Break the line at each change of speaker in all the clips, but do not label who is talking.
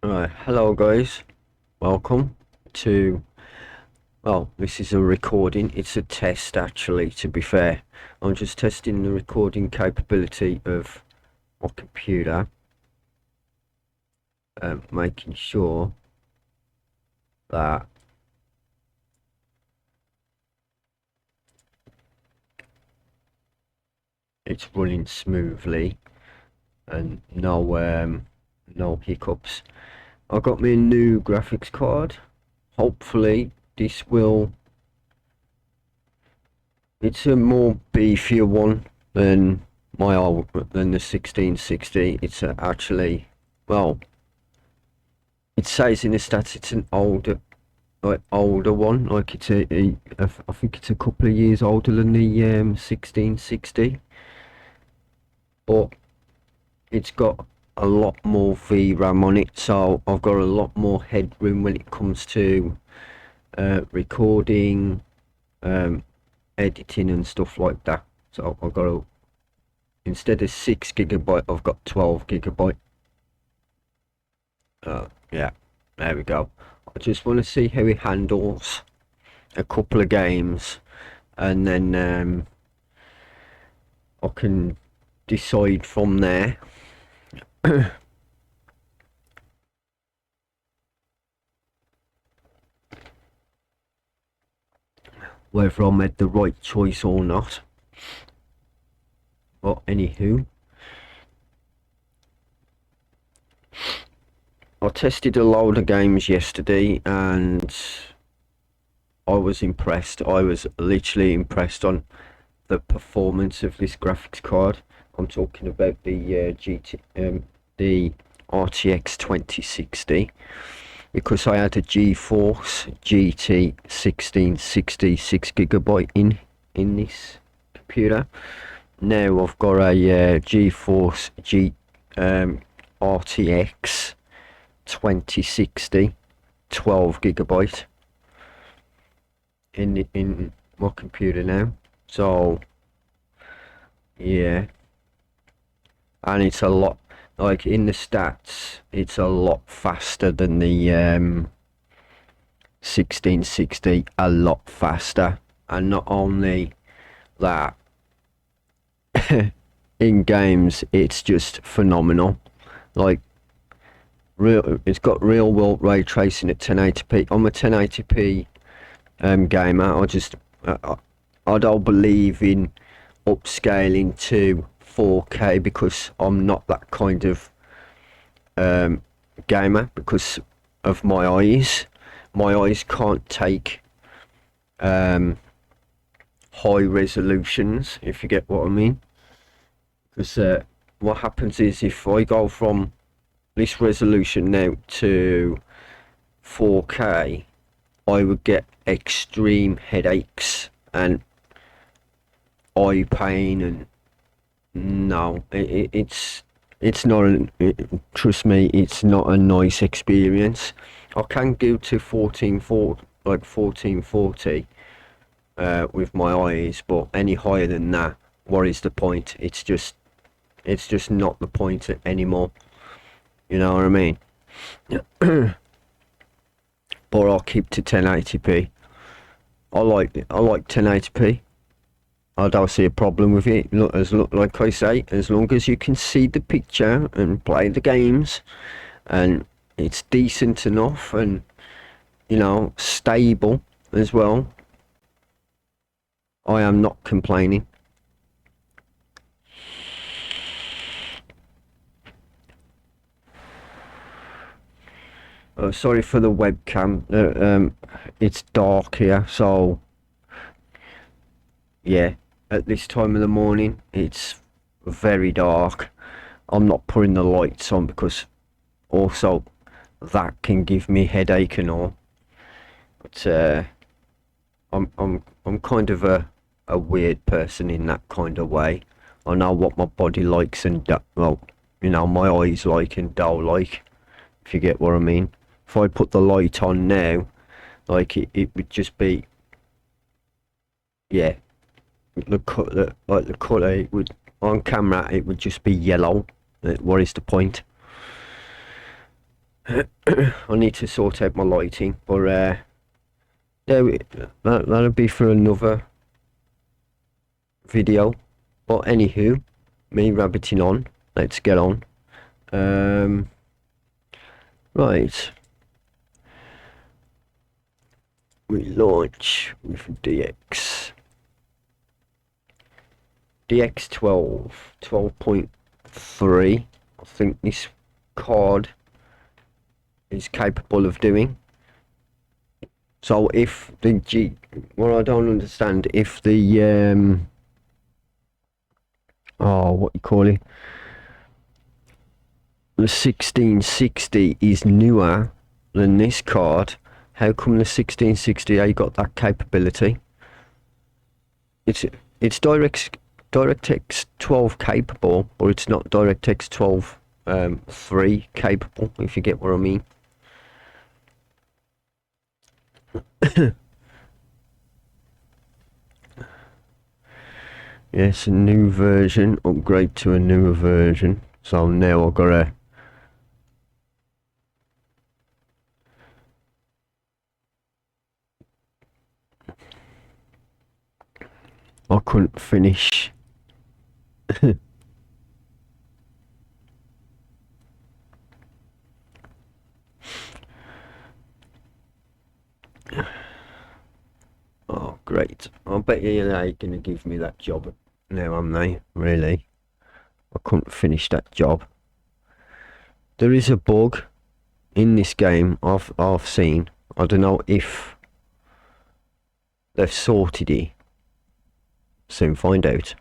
Hello guys, welcome to, well, this is a recording. It's a test actually, to be fair. I'm just testing the recording capability of my computer, making sure that it's running smoothly and no hiccups. I got me a new graphics card. Hopefully this will, it's a more beefier one than than the 1660. It's actually, well, it says in the stats it's an older one. Like it's I think it's a couple of years older than the 1660, but it's got a lot more VRAM on it, so I've got a lot more headroom when it comes to recording, editing and stuff like that. So I've got instead of 6 GB, I've got 12 GB. Yeah, there we go. I just want to see how it handles a couple of games, and then I can decide from there whether I made the right choice or not. But anywho, I tested a load of games yesterday and I was impressed. I was literally impressed on the performance of this graphics card. I'm talking about the the RTX 2060, because I had a GeForce GT 1660 6 GB in this computer. Now I've got a GeForce RTX 2060 12 GB in my computer now. So yeah, and it's a lot, like in the stats, it's a lot faster than the 1660, a lot faster. And not only that, in games it's just phenomenal. Like it's got real world ray tracing at 1080p. I'm a 1080p gamer. I don't believe in upscaling to 4K because I'm not that kind of gamer, because of my eyes. My eyes can't take high resolutions, if you get what I mean. Because what happens is, if I go from this resolution now to 4K, I would get extreme headaches and eye pain, and no, it's not trust me, it's not a nice experience. I can go to 1440 with my eyes, but any higher than that, what is the point? It's just not the point anymore. You know what I mean? But I'll keep to 1080p. I like 1080p. I don't see a problem with it. Like I say, as long as you can see the picture and play the games, and it's decent enough, and stable as well, I am not complaining. Sorry for the webcam. It's dark here, so yeah, at this time of the morning it's very dark. I'm not putting the lights on because also that can give me headache and all. But I'm kind of a weird person in that kind of way. I know what my body likes and well, my eyes like and don't like, if you get what I mean. If I put the light on now, like it would just be, yeah, like the colour, it would, on camera it would just be yellow. What is the point? I need to sort out my lighting, but yeah, that'll be for another video. But anywho, me rabbiting on. Let's get on. Right. We launch with DX12, 12.3. I think this card is capable of doing. So if the what I don't understand, if the what you call it, the 1660 is newer than this card, how come the 1660 got that capability? It's DirectX 12 capable, but it's not DirectX 12 3 capable, if you get what I mean. Yes, a new version, upgrade to a newer version. So now I've got I couldn't finish. Oh, great. I bet you they're going to give me that job now, aren't they? Really? I couldn't finish that job. There is a bug in this game I've seen. I don't know if they've sorted it. Soon find out.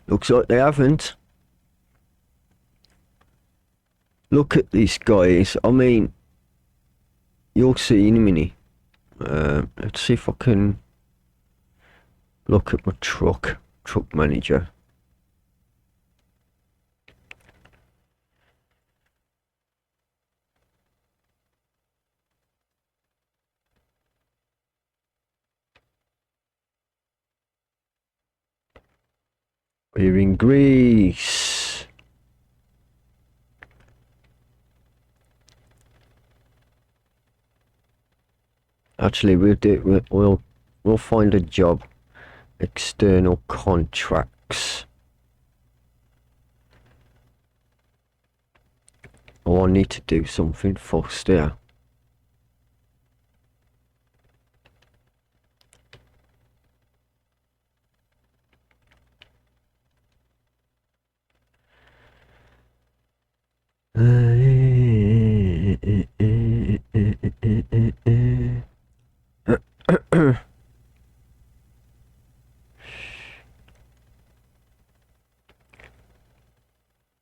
Looks like they haven't. Look at these guys. I mean, you'll see in a minute. Let's see if I can look at my truck manager. We're in Greece. Actually, we'll find a job. External contracts. Oh, I need to do something first here.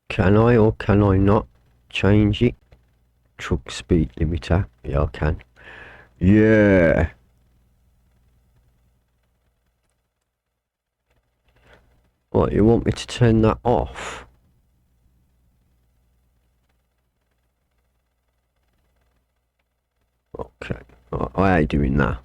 Can I or can I not change it? Truck speed limiter. Yeah, I can. Yeah. What, you want me to turn that off? Okay. I ain't doing that.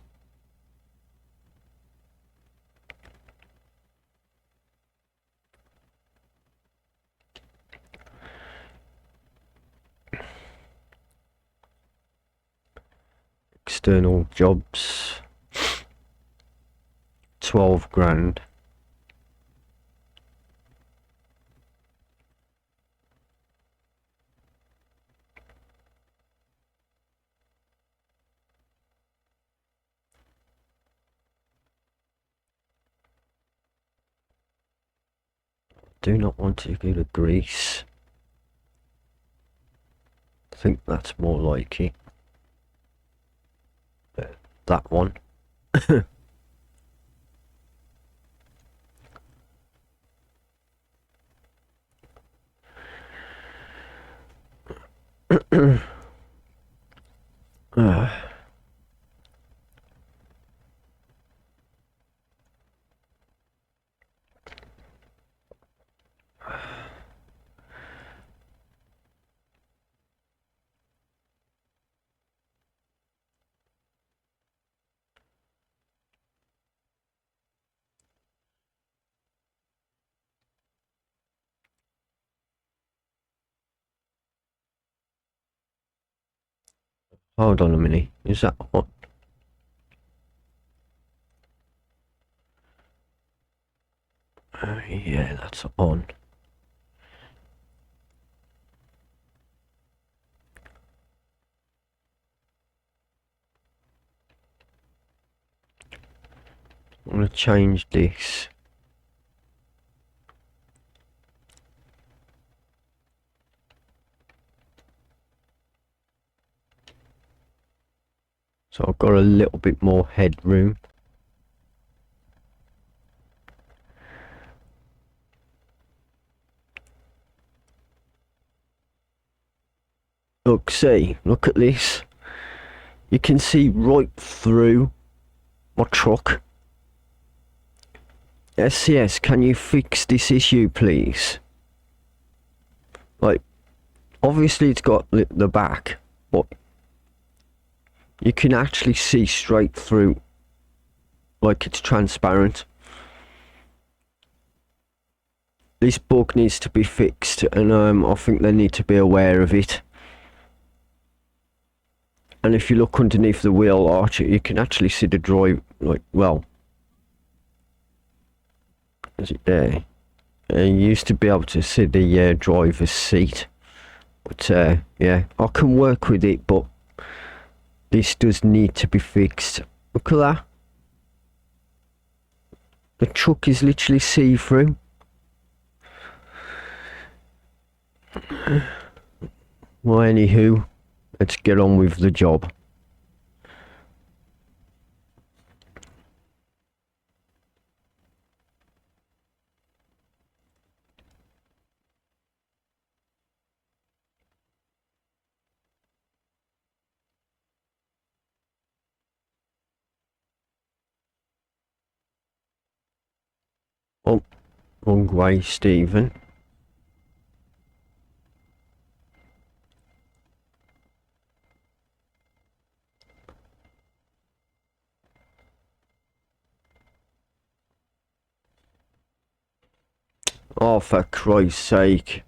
External jobs. 12 grand. Do not want to go to Greece. I think that's more like it. That one. Hold on a minute. Is that on? Yeah, that's on. I'm gonna change this. So I've got a little bit more headroom. Look at this. You can see right through my truck. SCS, can you fix this issue, please? Like, obviously it's got the back, but you can actually see straight through, like it's transparent. This bug needs to be fixed, and I think they need to be aware of it. And if you look underneath the wheel arch, you can actually see the drive, like, well, is it there? You used to be able to see the driver's seat, but yeah, I can work with it, but this does need to be fixed. Look at that. The truck is literally see-through. Well, anywho, let's get on with the job. Oh, wrong way, Stephen. Oh, for Christ's sake.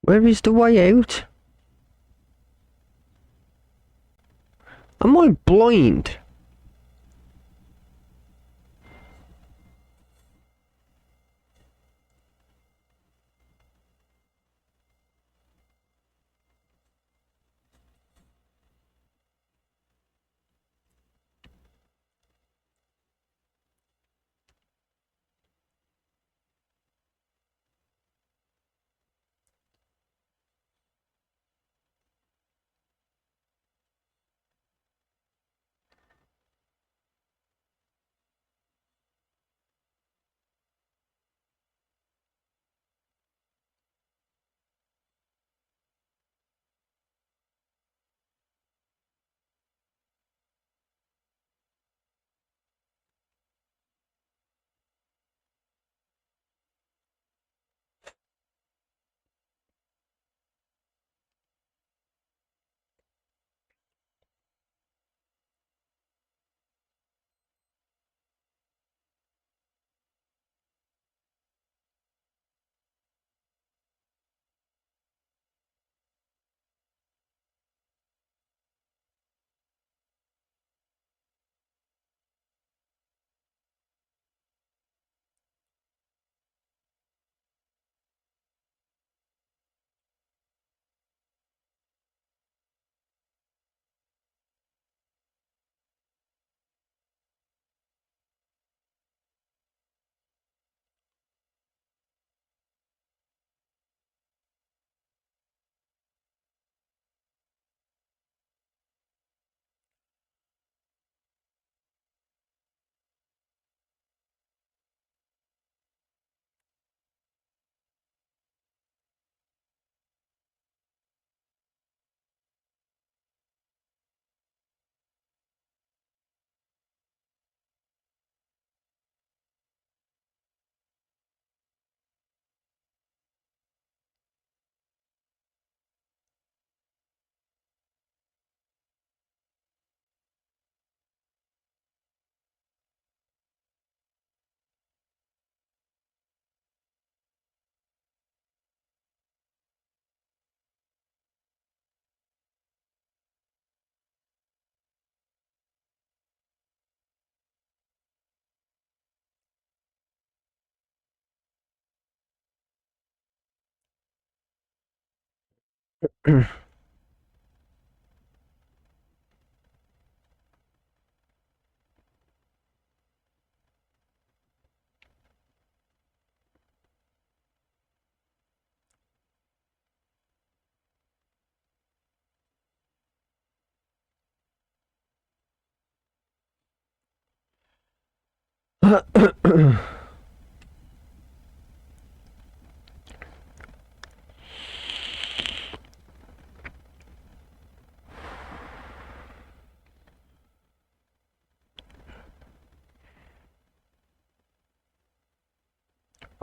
Where is the way out? Am I blind?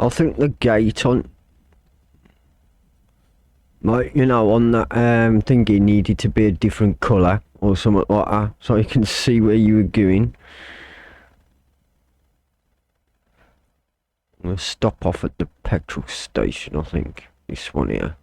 I think the gate on, like, on that thingy needed to be a different colour or something like that, so you can see where you were going. I'm gonna stop off at the petrol station, I think. This one here.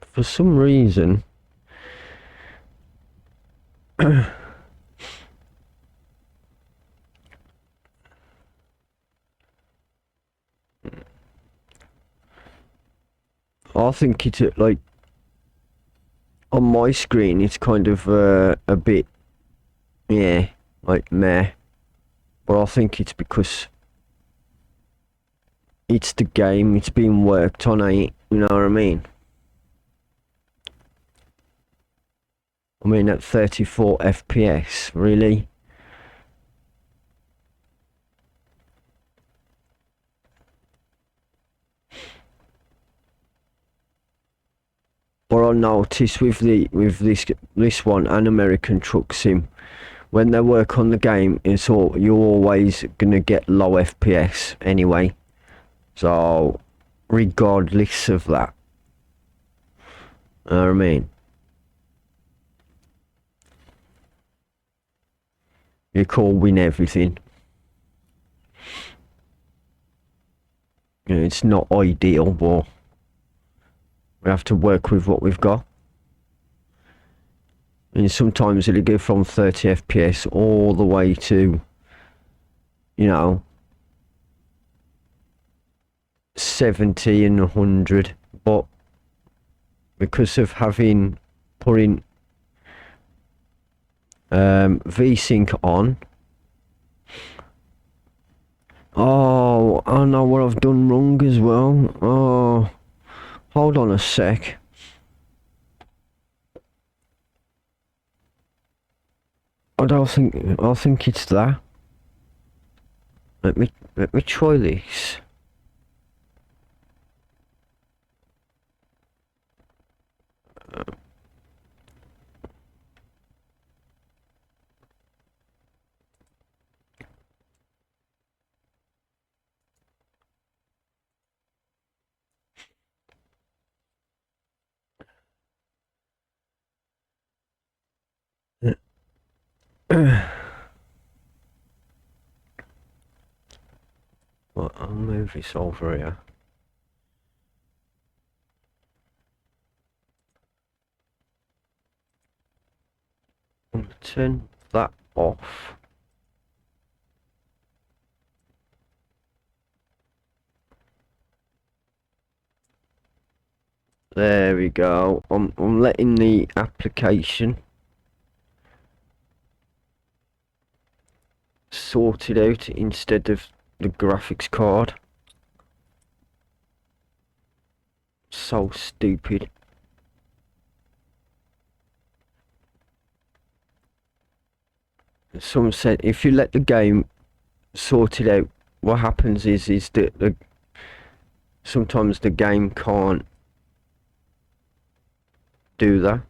For some reason, I think it's like on my screen, it's kind of a bit, yeah, like meh. But I think it's because it's the game, it's being worked on, ain't it? You know what I mean? I mean, at 34 FPS, really? But I notice with this one, an American Truck Sim, when they work on the game, you're always gonna get low FPS anyway. So regardless of that, you know what I mean? You can't win everything. It's not ideal, but we have to work with what we've got. And sometimes it'll go from 30 FPS all the way to, you know, 70 and 100. But because of putting VSync on, oh, I know what I've done wrong as well. Oh, hold on a sec. I think it's that. Let me try this. Well, I'll move this over here. I'm gonna turn that off. There we go. I'm letting the application sort it out instead of the graphics card. So stupid. Someone said if you let the game sort it out, what happens is that sometimes the game can't do that.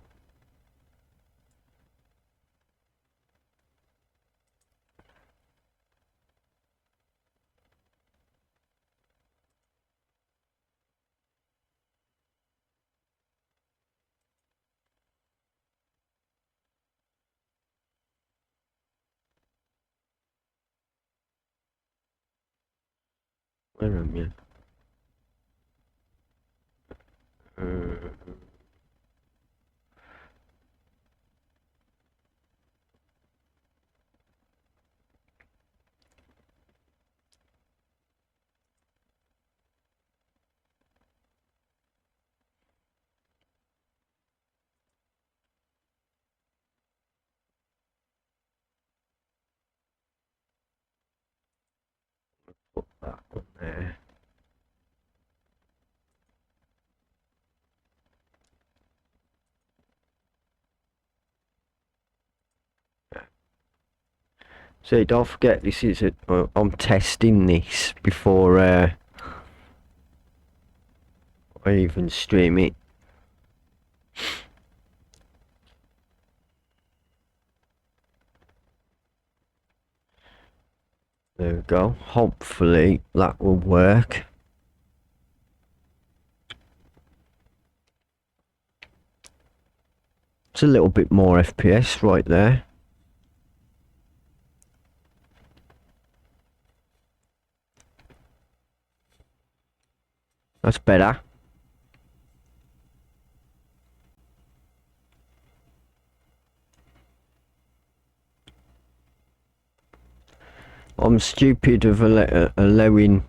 Where am you? Uh, put that on there. So don't forget, this is I'm testing this before I even stream it. There we go. Hopefully that will work. It's a little bit more FPS right there. That's better. I'm stupid of allowing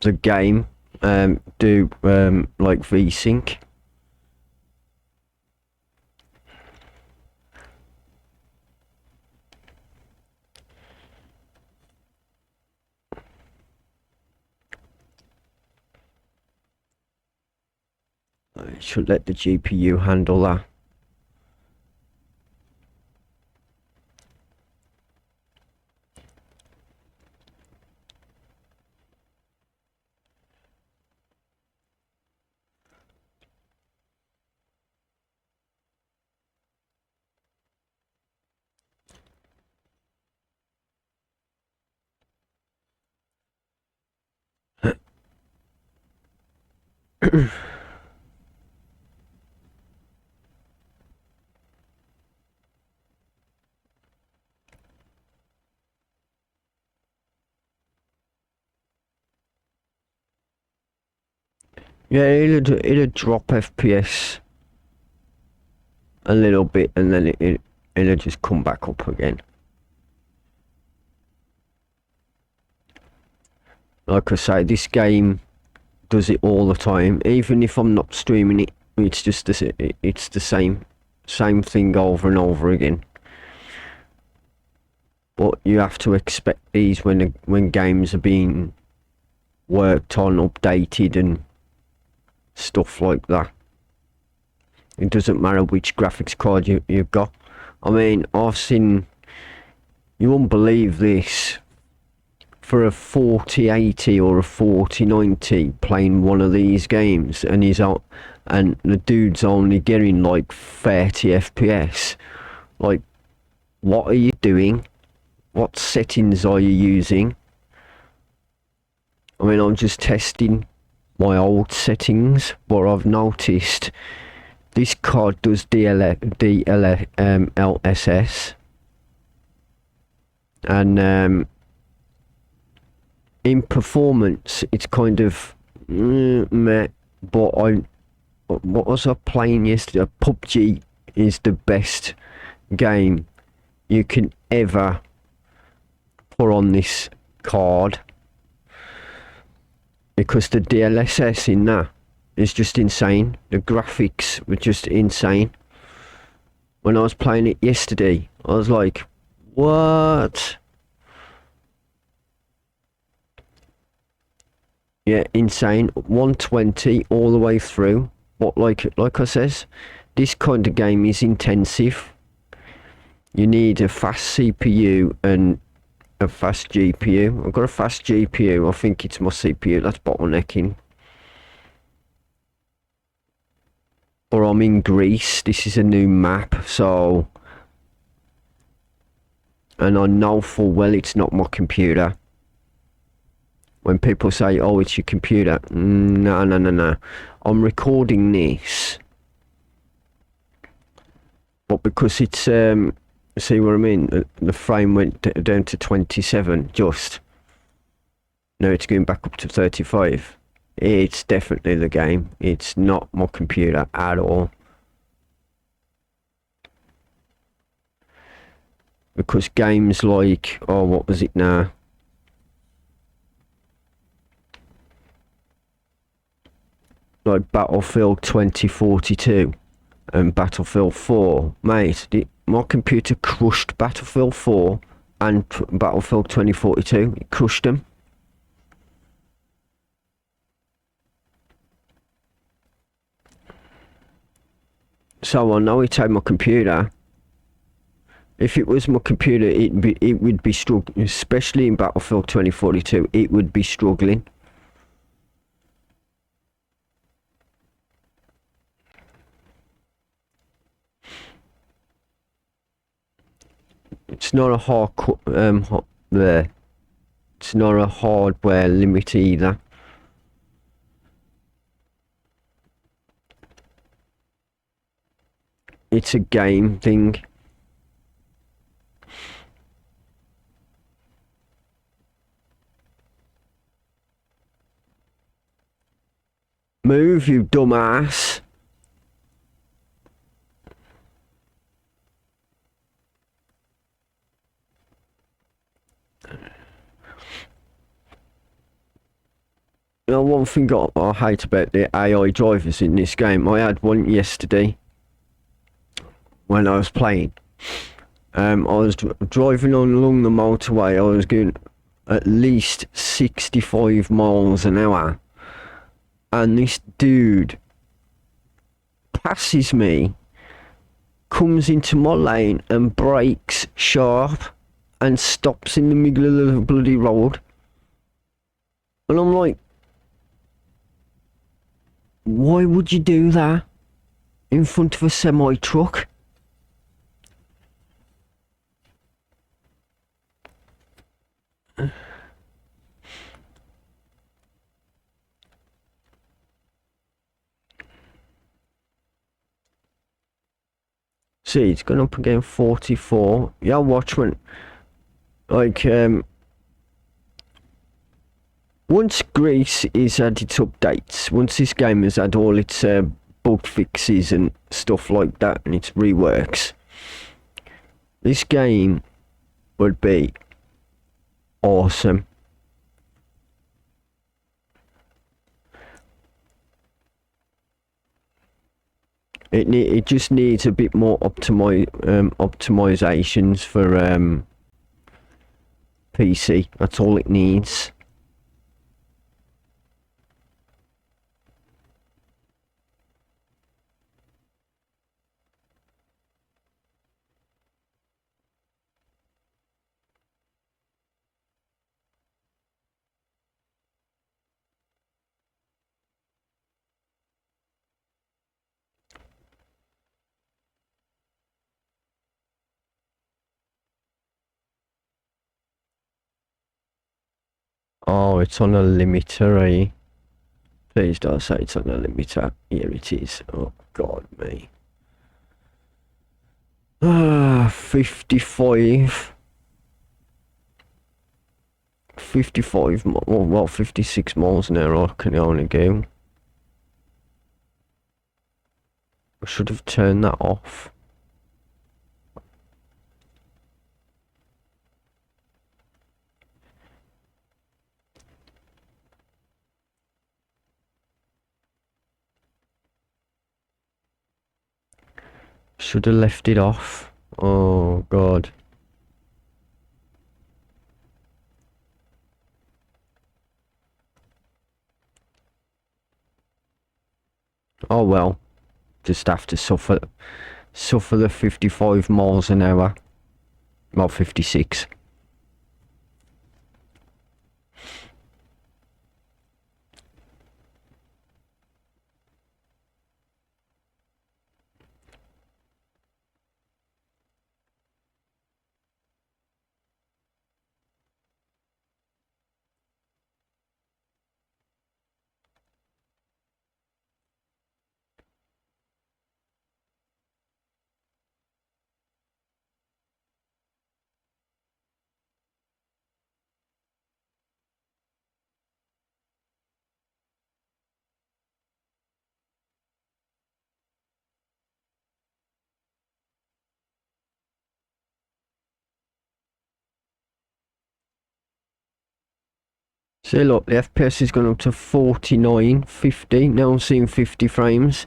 the game do like VSync. I should let the GPU handle that. Yeah, it'll drop FPS a little bit, and then it'll just come back up again. Like I say, this game does it all the time. Even if I'm not streaming it, it's just it's the same thing over and over again. But you have to expect these when games are being worked on, updated, and stuff like that. It doesn't matter which graphics card you've got. I mean, I've seen, you won't believe this, for a 4080 or a 4090 playing one of these games, and and the dude's only getting like 30 FPS. Like, what are you doing? What settings are you using? I mean, I'm just testing my old settings, but I've noticed this card does LSS, and in performance it's kind of meh, but what was I playing yesterday? PUBG is the best game you can ever put on this card, because the DLSS in that is just insane. The graphics were just insane. When I was playing it yesterday, I was like, what? Yeah, insane. 120 all the way through. But like I says, this kind of game is intensive. You need a fast CPU and a fast GPU. I've got a fast GPU. I think it's my CPU that's bottlenecking. Or I'm in Greece. This is a new map, so, and I know full well it's not my computer. When people say, oh, it's your computer, no. I'm recording this, but because it's See what I mean? The frame went down to 27 just. Now it's going back up to 35. It's definitely the game. It's not my computer at all. Because games like, oh, what was it now? Like Battlefield 2042 and Battlefield 4. Mate, my computer crushed Battlefield 4 and Battlefield 2042. It crushed them. So I know it had my computer. If it was my computer, it would be struggling, especially in Battlefield 2042. It would be struggling. It's not a it's not a hardware limit either. It's a game thing. Move, you dumbass. You know, one thing I hate about the AI drivers in this game, I had one yesterday when I was playing. I was driving along the motorway. I was going at least 65 miles an hour. And this dude passes me, comes into my lane and brakes sharp and stops in the middle of the bloody road. And I'm like, why would you do that in front of a semi-truck? See, it's gone up again, 44. Yeah, watch when, like, once Greece is had its updates, once this game has had all its bug fixes and stuff like that and its reworks, this game would be awesome. It just needs a bit more optimizations for PC. That's all it needs. Oh, it's on a limiter, eh? Please don't say it's on a limiter. Here it is. Oh, God, me. 55. 55, well, 56 miles an hour I can only go. I should have turned that off. Should have left it off. Oh, God. Oh, well. Just have to suffer the 55 miles an hour. Well, 56. See, look, the FPS has gone up to 49, 50. Now I'm seeing 50 frames.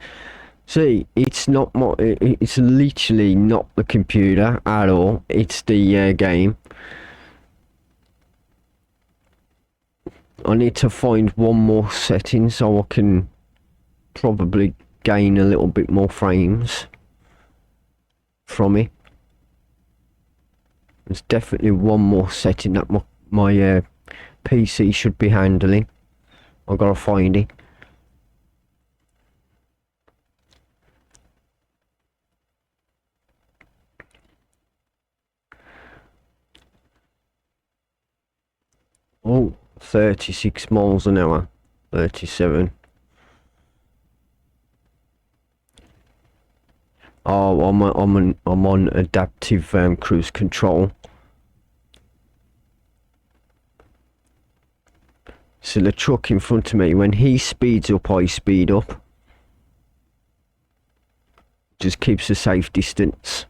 See, it's not it's literally not the computer at all. It's the game. I need to find one more setting so I can probably gain a little bit more frames from it. There's definitely one more setting that my PC should be handling. I've got to find it. Oh, 36 miles an hour. 37. Oh, I'm on adaptive cruise control. So the truck in front of me, when he speeds up, I speed up. Just keeps a safe distance.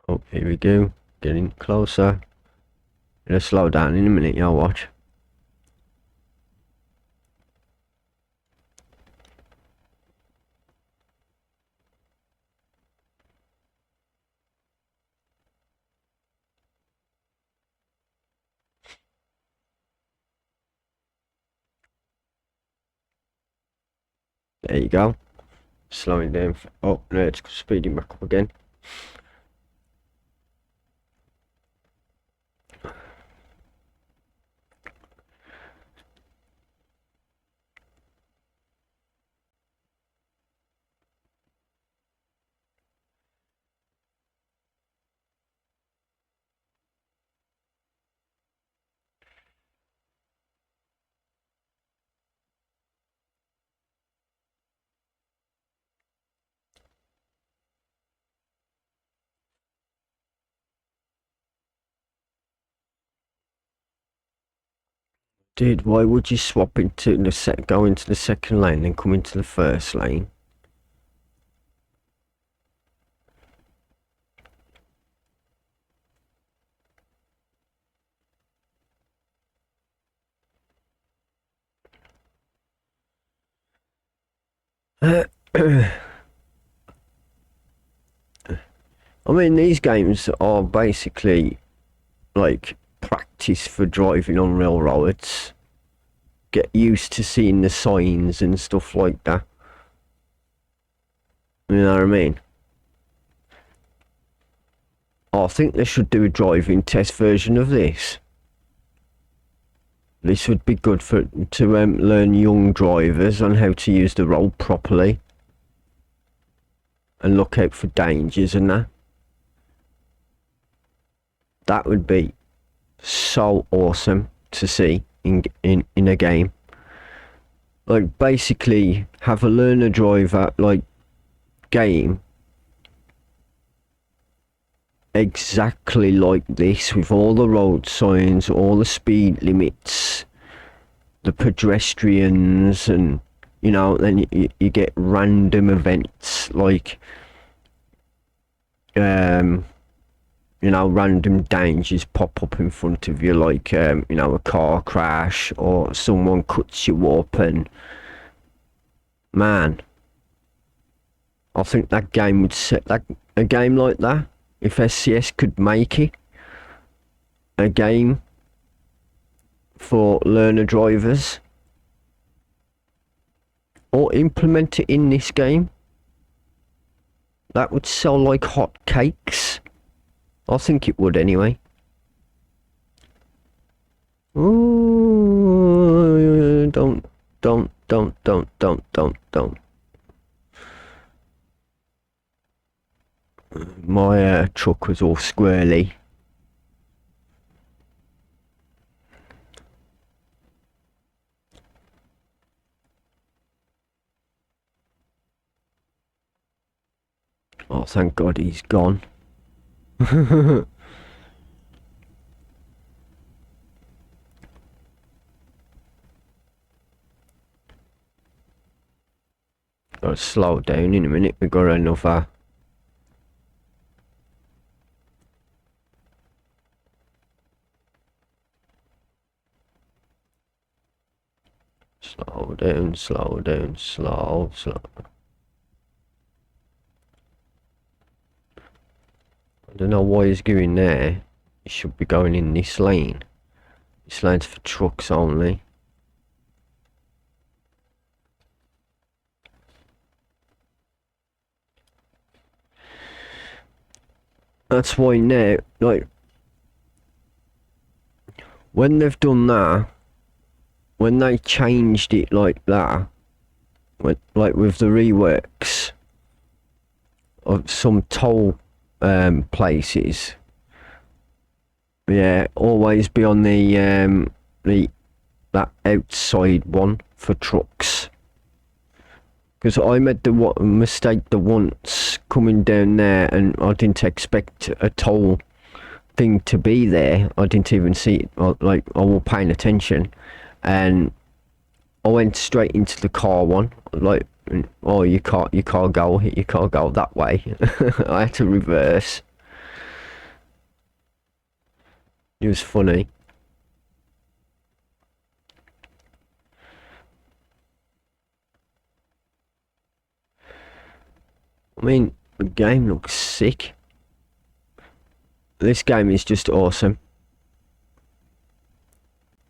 Oh, here we go. Getting closer. It'll slow down in a minute, y'all watch. There you go. Slowing down. Oh, no, it's speeding back up again. Dude, why would you swap into the go into the second lane and come into the first lane? I mean, these games are basically like practice for driving on railroads. Get used to seeing the signs and stuff like that. You know what I mean? I think they should do a driving test version of this. This would be good to learn young drivers on how to use the road properly and look out for dangers and that. That would be so awesome to see in a game. Like basically have a learner driver like game exactly like this, with all the road signs, all the speed limits, the pedestrians, and you know, then you get random events like you know, random dangers pop up in front of you, like you know, a car crash or someone cuts you up, and man, I think that game would set that a game like that, if SCS could make it a game for learner drivers or implement it in this game, that would sell like hot cakes. I think it would anyway. Ooh, don't. My truck was all squirrely. thank God he's gone. Gotta slow down in a minute. We got another. Slow down, slow down, slow. I don't know why he's going there. He should be going in this lane. This lane's for trucks only. That's why now, like, when they've done that, when they changed it like that, like with the reworks of some toll places, yeah, always be on the that outside one for trucks. Because I made the mistake the once coming down there, and I didn't expect a toll thing to be there. I didn't even see it. Like, I was paying attention, and I went straight into the car one. Like, oh, you can't go that way. I had to reverse. It was funny. I mean, the game looks sick. This game is just awesome.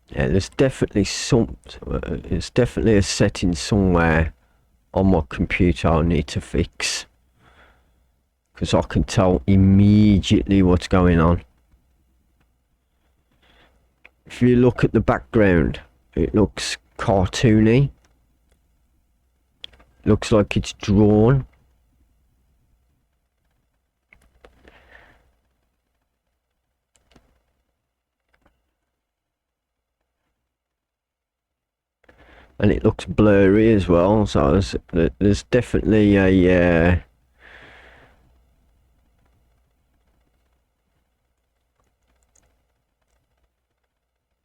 Yeah, there's definitely it's definitely a setting somewhere on my computer I need to fix, because I can tell immediately what's going on. If you look at the background, it looks cartoony. Looks like it's drawn. And it looks blurry as well, so there's definitely a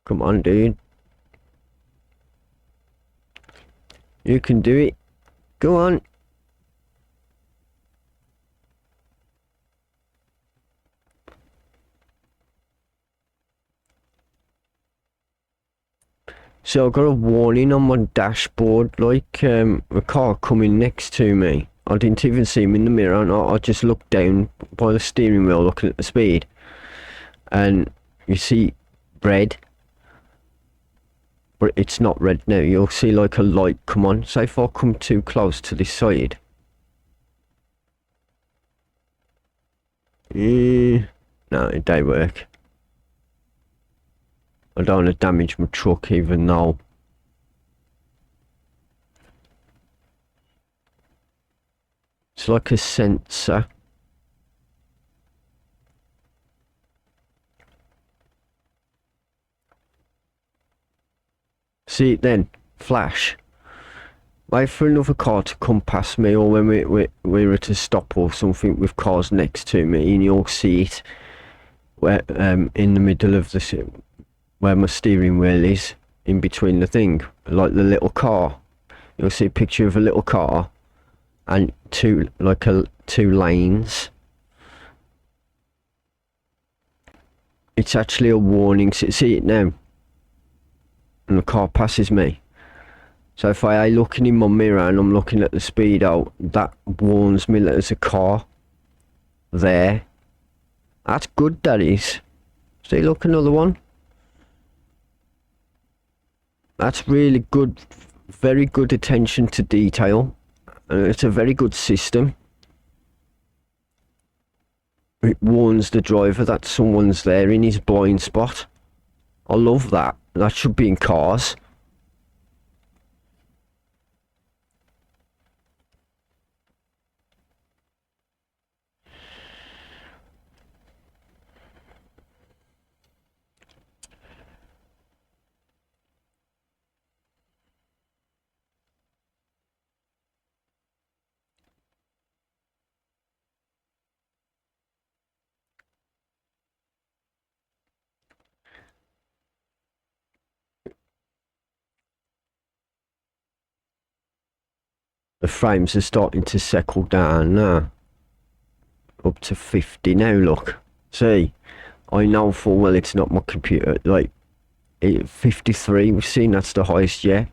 come on, dude, you can do it, go on. So I got a warning on my dashboard, like a car coming next to me. I didn't even see him in the mirror, and I just looked down by the steering wheel looking at the speed, and you see red, but it's not red now. You'll see like a light come on. Say if I come too close to this side, no, it don't work. I don't want to damage my truck, even though it's like a sensor. See it then, flash. Wait for another car to come past me, or when we're at a stop or something with cars next to me, and you'll see it where in the middle of the where my steering wheel is, in between the thing, like the little car. You'll see a picture of a little car and two lanes. It's actually a warning. See it now, and the car passes me. So if I am looking in my mirror and I'm looking at the speedo, that warns me that there's a car there. That's good, that is. See, look, another one. That's really good, very good attention to detail. It's a very good system. It warns the driver that someone's there in his blind spot. I love that. That should be in cars. The frames are starting to settle down now. Up to 50 now, look. See, I know full well it's not my computer. Like, 53, we've seen that's the highest yet.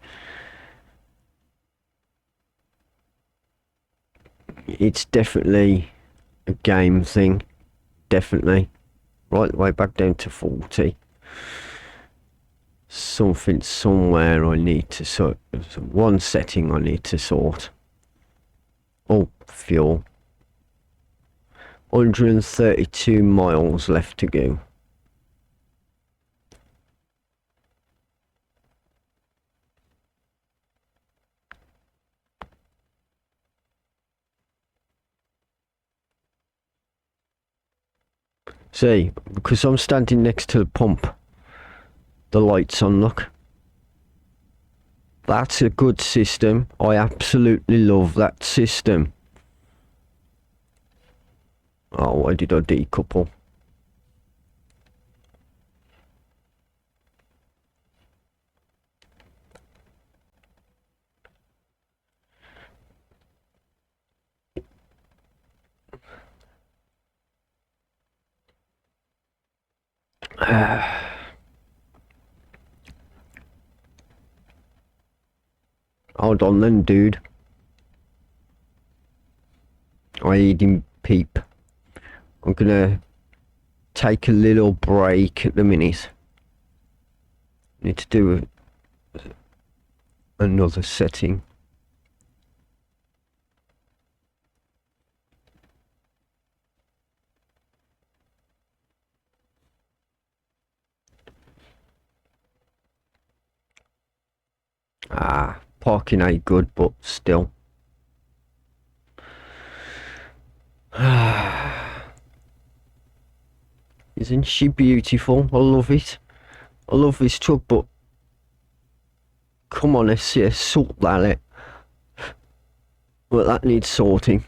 It's definitely a game thing. Definitely. Right the way back down to 40. Something somewhere I need to sort. One setting I need to sort. Oh, fuel. 132 miles left to go. See, because I'm standing next to the pump, the light's on, look. That's a good system. I absolutely love that system. Oh, why did I decouple? Hold on then, dude. I eat him peep. I'm gonna take a little break at the minute. Need to do another setting. Parking ain't good, but still. Isn't she beautiful? I love it. I love this truck, but come on, SCS, sort that out. Well, that needs sorting.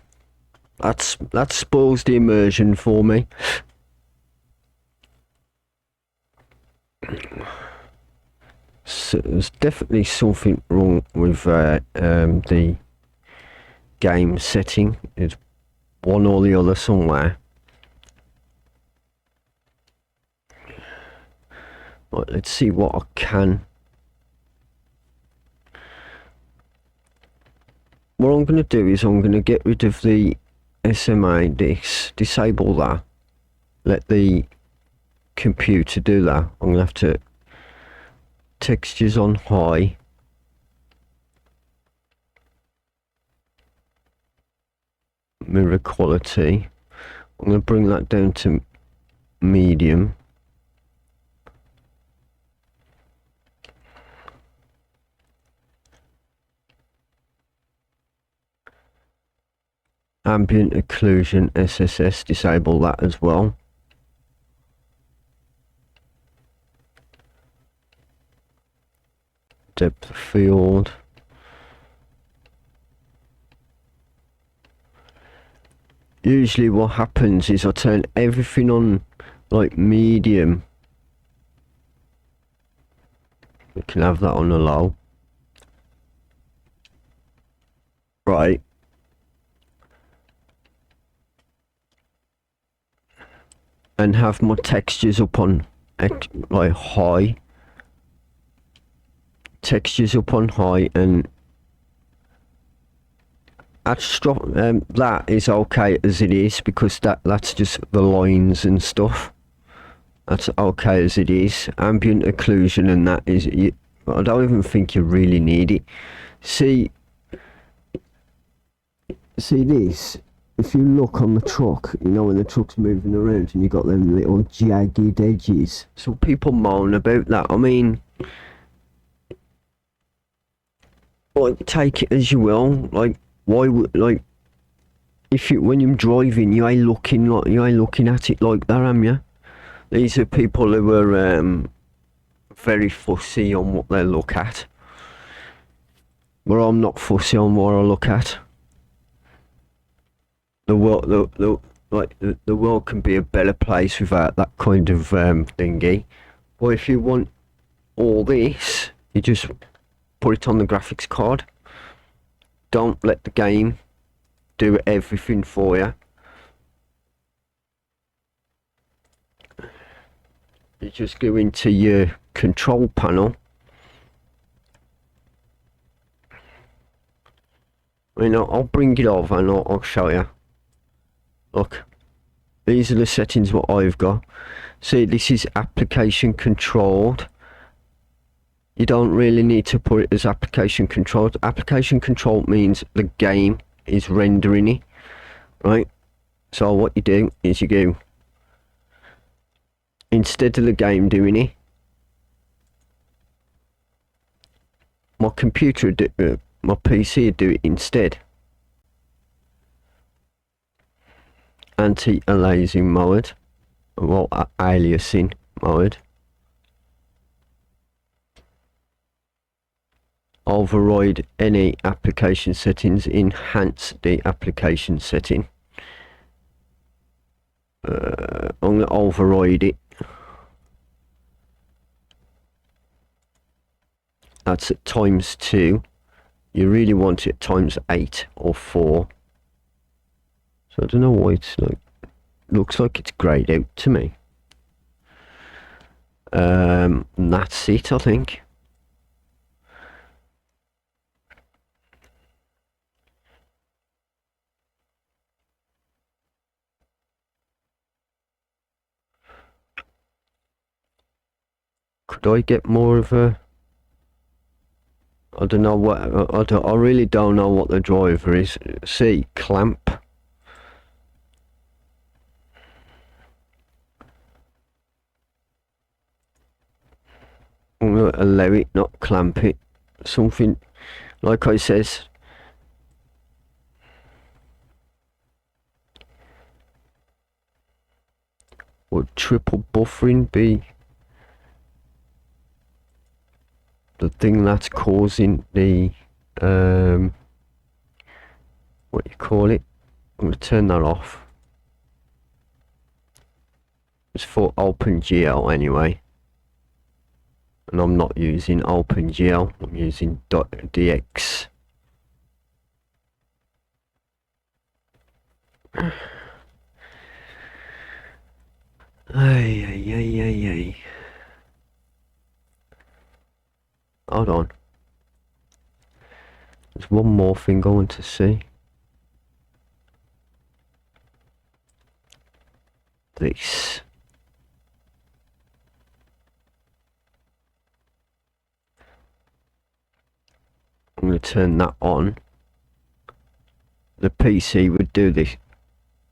That spoils the immersion for me. So there's definitely something wrong with the game setting. It's one or the other somewhere. Right, let's see what I can. What I'm going to do is I'm going to get rid of the SMA disable that. Let the computer do that. I'm going to have to textures on high. Mirror quality. I'm going to bring that down to medium. Ambient occlusion SSS, disable that as well. Depth of field. Usually what happens is I turn everything on like medium. We can have that on a low. Right. And have my textures up on like high. Textures up on high, and that is okay as it is, because that's just the lines and stuff. That's okay as it is. Ambient occlusion and that is, I don't even think you really need it. See this? If you look on the truck, you know when the truck's moving around and you got them little jagged edges. So people moan about that. I mean, like, take it as you will. Like, why would, like, if you, when you're driving, you ain't looking at it like that, am you? These are people who are very fussy on what they look at. But I'm not fussy on what I look at. The world can be a better place without that kind of thingy. But if you want all this, you just put it on the graphics card. don't let the game do everything for you. You just go into your control panel. I'll bring it over and I'll show you. Look, these are the settings what I've got. See, this is application controlled. You don't really need to put it as application controlled. Application controlled means the game is rendering it, right? So what you do is you go, instead of the game doing it, my computer would do, my PC would do it instead. Anti-aliasing mode, well, aliasing mode. Override any application settings, enhance the application setting. I'm going to override it. That's at ×2. You really want it ×8 or 4. So I don't know why it's like, looks like it's greyed out to me. And that's it, I think. Could I get more of a... I don't know what... I really don't know what the driver is. See, clamp. I'm going to allow it, not clamp it. Something, like I says... Would triple buffering be the thing that's causing the what you call it? I'm going to turn that off. It's for OpenGL anyway, and I'm not using OpenGL, I'm using .dx. Ay. Hold on. There's one more thing I want to see. This. I'm going to turn that on. The PC would do this,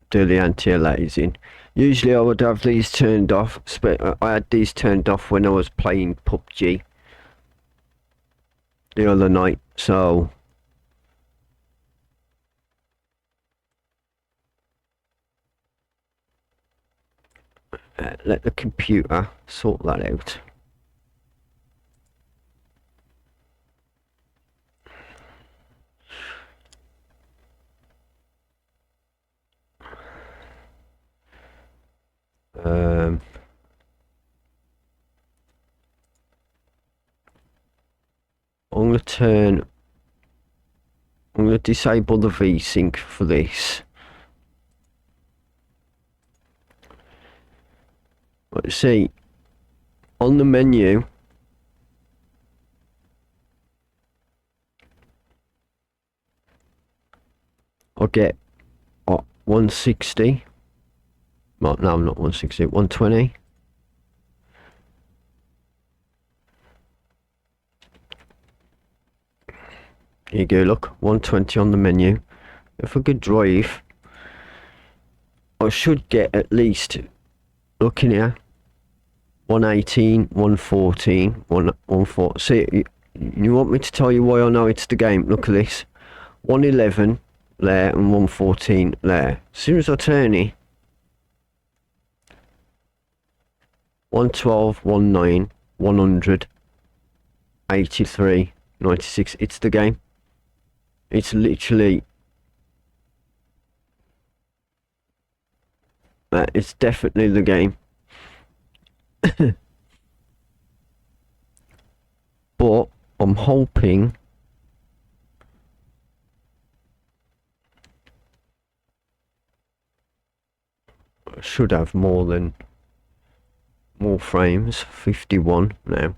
do the anti-aliasing. Usually I would have these turned off. I had these turned off when I was playing PUBG the other night, so let the computer sort that out. I'm going to disable the VSync for this. Let's see, on the menu, I'll get 160. Well, no, not 160, 120. Here you go, look, 120 on the menu. If I could drive, I should get at least, looking here, 118, 114, 114. See, you want me to tell you why I know it's the game? Look at this. 111 there and 114 there. As soon as I turn it, 112, 19, 100, 83, 96. It's the game. It's literally... it's definitely the game. But I'm hoping should have more frames. 51 now.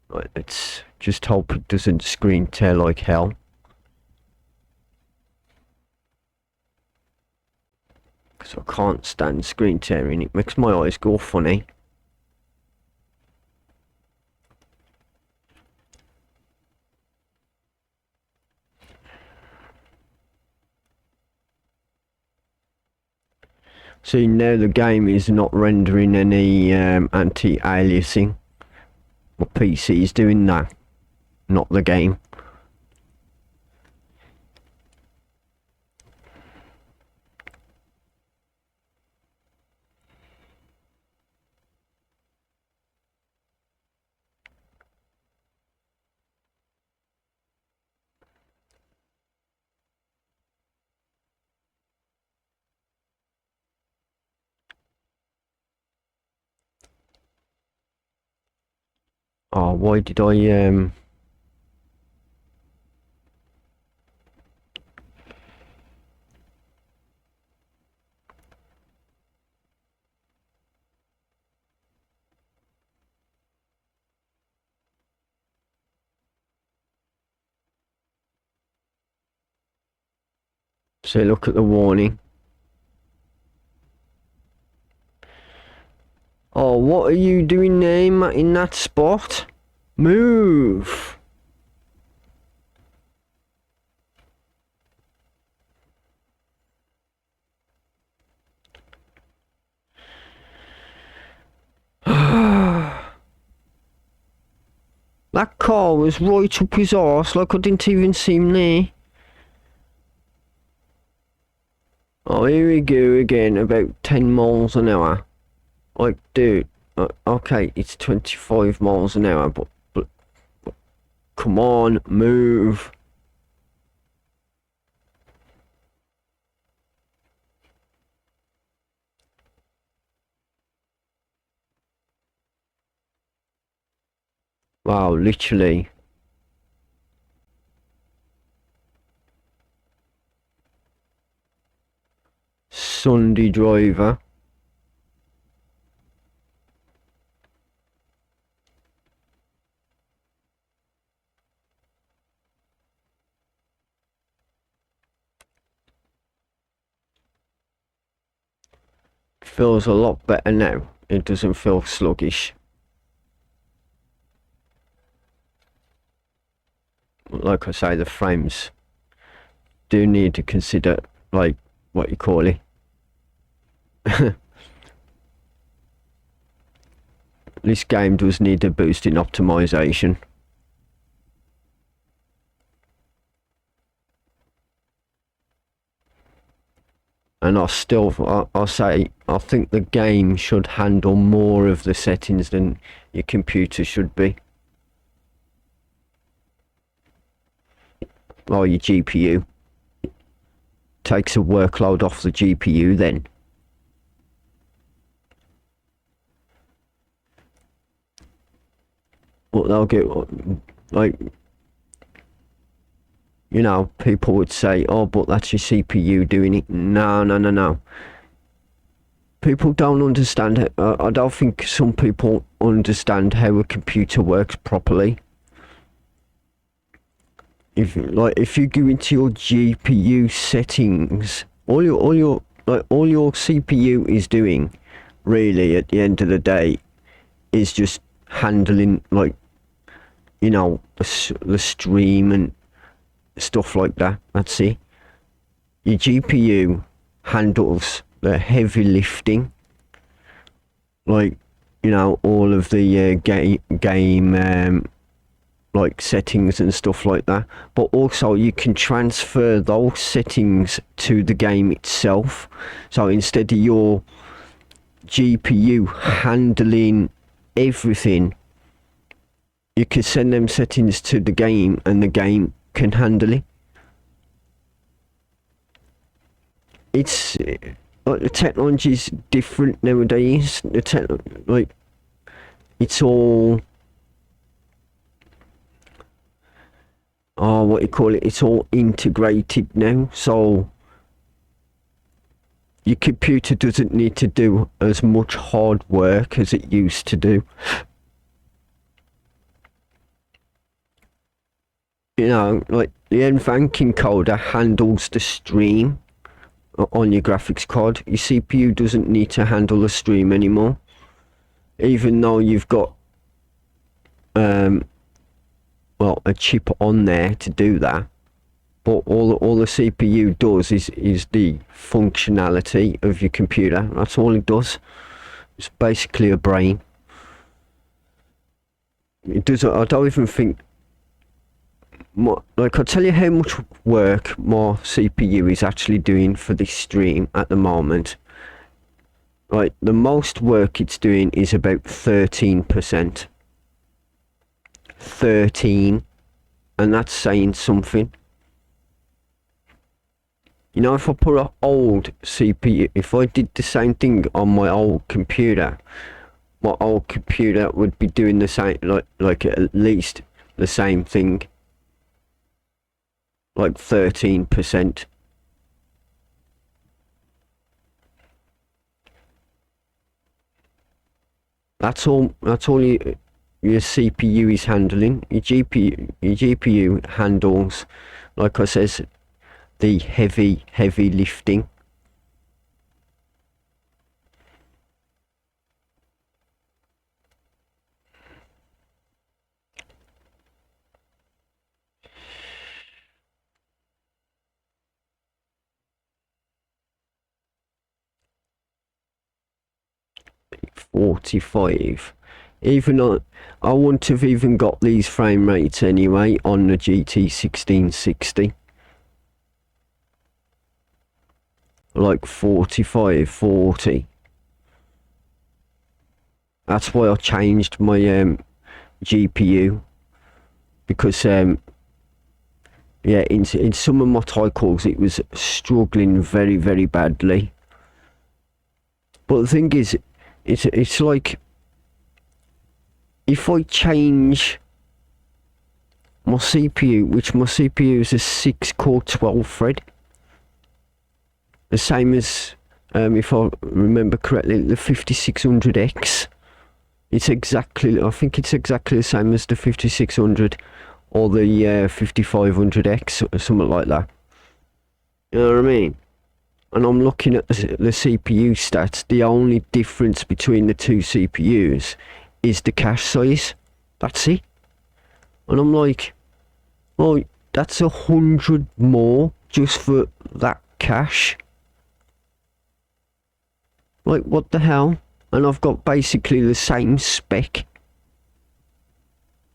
Right, let's just hope it doesn't screen tear like hell. Because I can't stand screen tearing. It makes my eyes go funny. See, now the game is not rendering any anti-aliasing. My PC is doing that, not the game. Oh, why did I say look at the warning? Oh, what are you doing there in that spot? Move! That car was right up his arse, like I didn't even see him there. Oh, here we go again, about 10 miles an hour. Like, dude, okay, it's 25 miles an hour, but come on, move. Wow, literally. Sunday driver. Feels a lot better now. It doesn't feel sluggish. Like I say, the frames do need to consider, like, what you call it. This game does need a boost in optimization. And I'll say, I think the game should handle more of the settings than your computer should be. Or your GPU. Takes a workload off the GPU then. But they'll get, like, you know, people would say, oh, but that's your CPU doing it. No. People don't understand. I don't think some people understand how a computer works properly. If you go into your GPU settings, all your CPU is doing, really, at the end of the day, is just handling, like, you know, the stream and stuff like that. That's it. Your GPU handles the heavy lifting, like, you know, all of the game like settings and stuff like that. But also you can transfer those settings to the game itself. So instead of your GPU handling everything, you can send them settings to the game and the game can handle it. It's like the technology's different nowadays. Like, it's all, what you call it, it's all integrated now. So your computer doesn't need to do as much hard work as it used to do. You know, like the NVENC encoder handles the stream on your graphics card. Your CPU doesn't need to handle the stream anymore, even though you've got well, a chip on there to do that. But all the CPU does is the functionality of your computer. That's all it does. It's basically a brain. It doesn't. I don't even think. Like, I'll tell you how much work my CPU is actually doing for this stream at the moment. Right, the most work it's doing is about 13%. 13, and that's saying something. You know, if I put an old CPU, if I did the same thing on my old computer would be doing the same, like at least the same thing. Like 13%. That's all your CPU is handling. Your GPU handles, like I says, the heavy lifting. $45. Even on, I wouldn't have even got these frame rates anyway on the GT 1660. Like 45, 40. That's why I changed my GPU, because yeah, in some of my titles it was struggling very badly. But the thing is, it's like, if I change my CPU, which my CPU is a 6-core 12-thread, the same as, if I remember correctly, the 5600X. It's exactly, I think it's exactly the same as the 5600 or the 5500X or something like that. You know what I mean? And I'm looking at the CPU stats. The only difference between the two CPUs is the cache size. That's it. And I'm like, oh, that's 100 more just for that cache. Like, what the hell? And I've got basically the same spec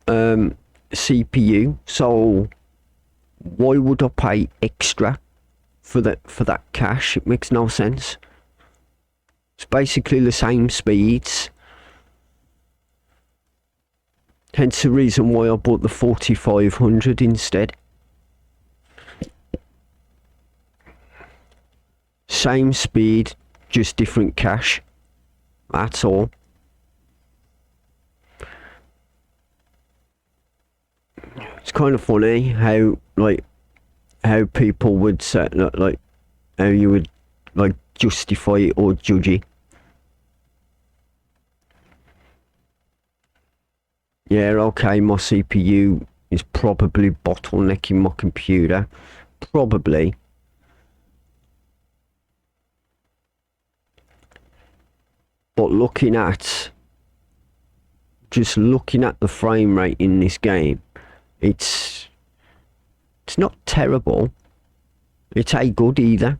CPU, so why would I pay extra for that cache? It makes no sense. It's basically the same speeds. Hence the reason why I bought the 4500 instead. Same speed, just different cache. That's all. It's kind of funny how people would say, like how you would like justify it or judge it. Yeah, okay, my CPU is probably bottlenecking my computer. Probably. But just looking at the frame rate in this game, it's not terrible. It ain't good either.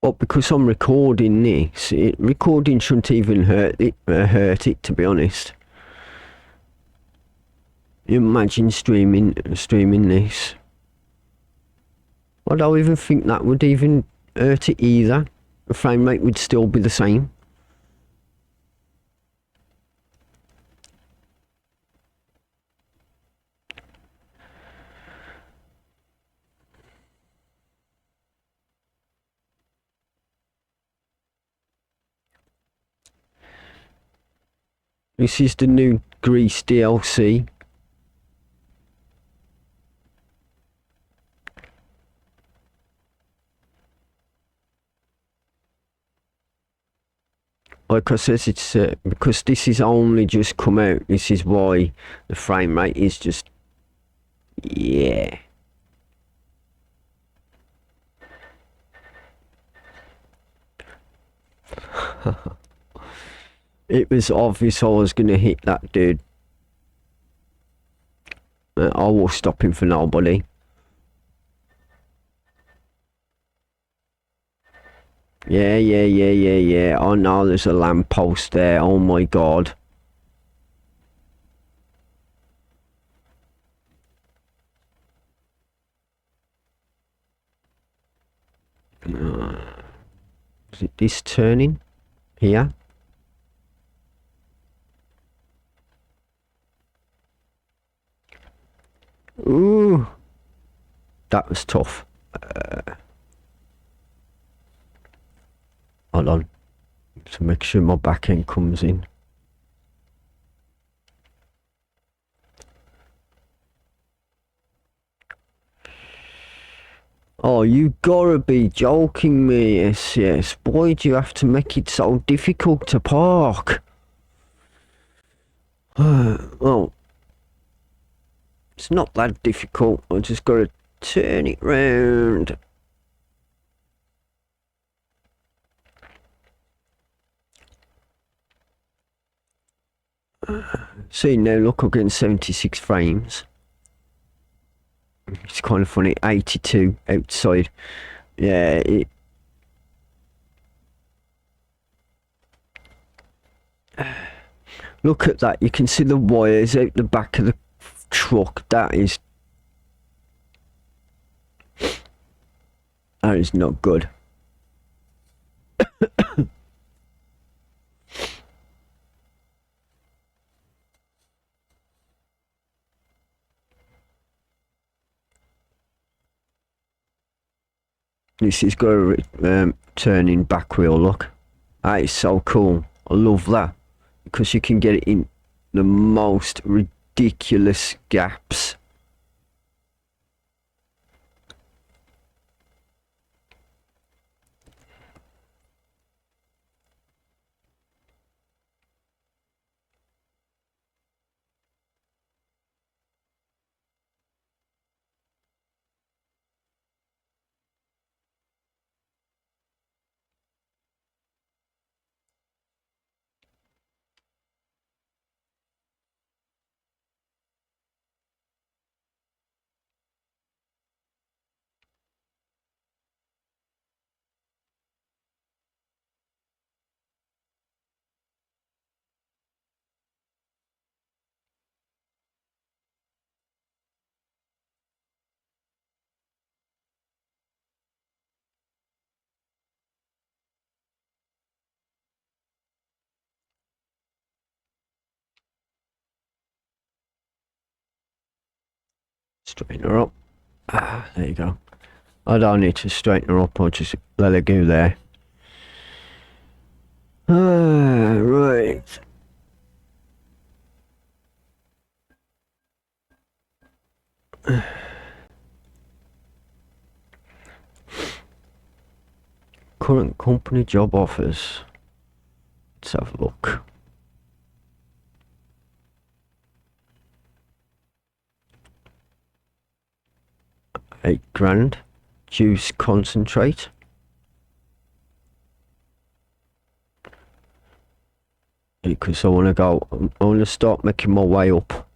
But because I'm recording this, recording shouldn't even hurt it, to be honest. You imagine streaming this. I don't even think that would even hurt it either. The frame rate would still be the same. This is the new Greece DLC. Like I said, it's because this is only just come out. This is why the frame rate is just, yeah. It was obvious I was gonna hit that dude. I will stop him for nobody. Yeah. Oh no, there's a lamppost there. Oh my god. Is it this turning? Here? Ooh. That was tough. Hold on. To make sure my back end comes in. Oh, you gotta be joking me, yes. Why do you have to make it so difficult to park? Well, it's not that difficult. I just gotta turn it round. See, now look, I'm getting 76 frames. It's kind of funny. 82 outside. Yeah, look at that. You can see the wires out the back of the truck. That is not good. This has got a turning back wheel, look. That is so cool. I love that. Because you can get it in the most ridiculous gaps. Straighten her up. There you go. I don't need to straighten her up, I'll just let her go there. Right. Current company job offers. Let's have a look. £8,000. Juice concentrate. Because I want to start making my way up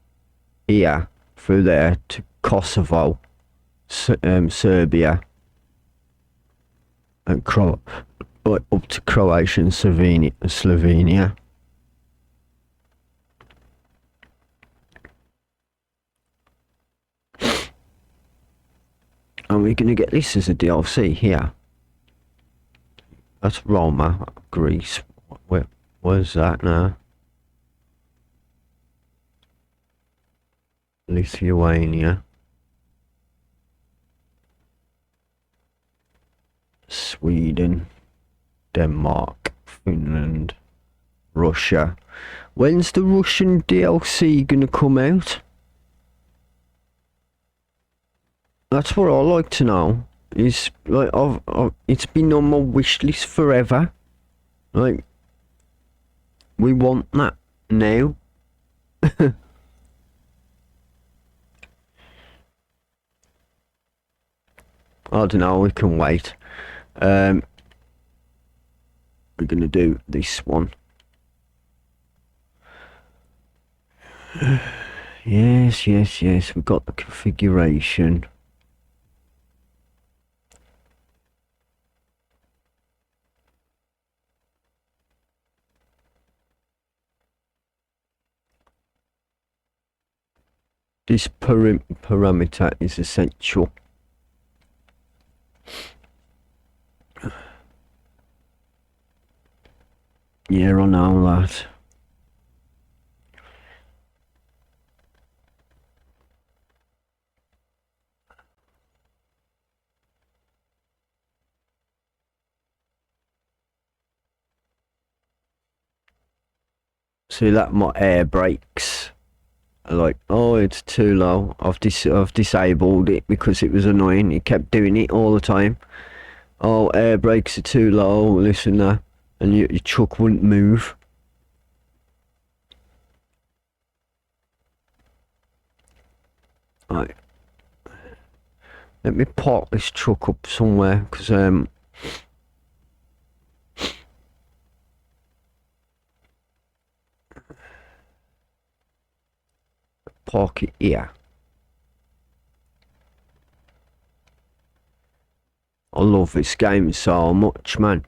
here through there to Kosovo, Serbia, and up to Croatia and Slovenia. And we're going to get this as a DLC here. That's Roma, Greece. Where's that now? Lithuania. Sweden. Denmark. Finland. Russia. When's the Russian DLC gonna come out? That's what I like to know. Is like it's been on my wish list forever. Like, we want that now. I don't know. We can wait. We're gonna do this one. Yes, yes, yes. We've got the configuration. This parameter is essential. Yeah, I know that. See that my air brakes are like, oh, it's too low. I've disabled it because it was annoying. It kept doing it all the time. Oh, air brakes are too low. Listen, that, and your truck wouldn't move. Right. Let me park this truck up somewhere, because park it here. I love this game so much, man.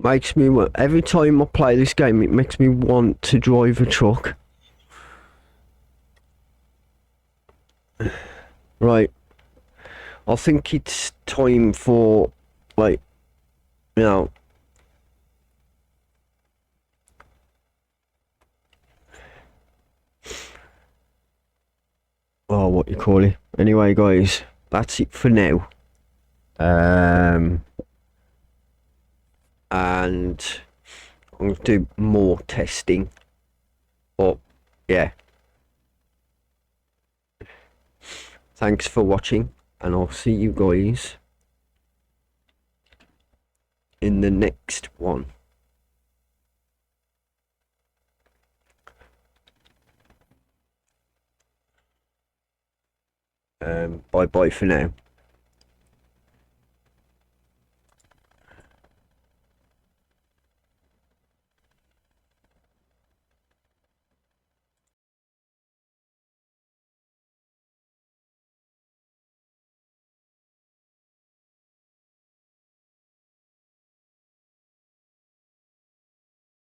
Makes me every time I play this game, it makes me want to drive a truck. Right. I think it's time for, like, you know, oh, what you call it. Anyway, guys, that's it for now. And I'm going to do more testing. But, yeah. Thanks for watching, and I'll see you guys in the next one. Bye bye for now.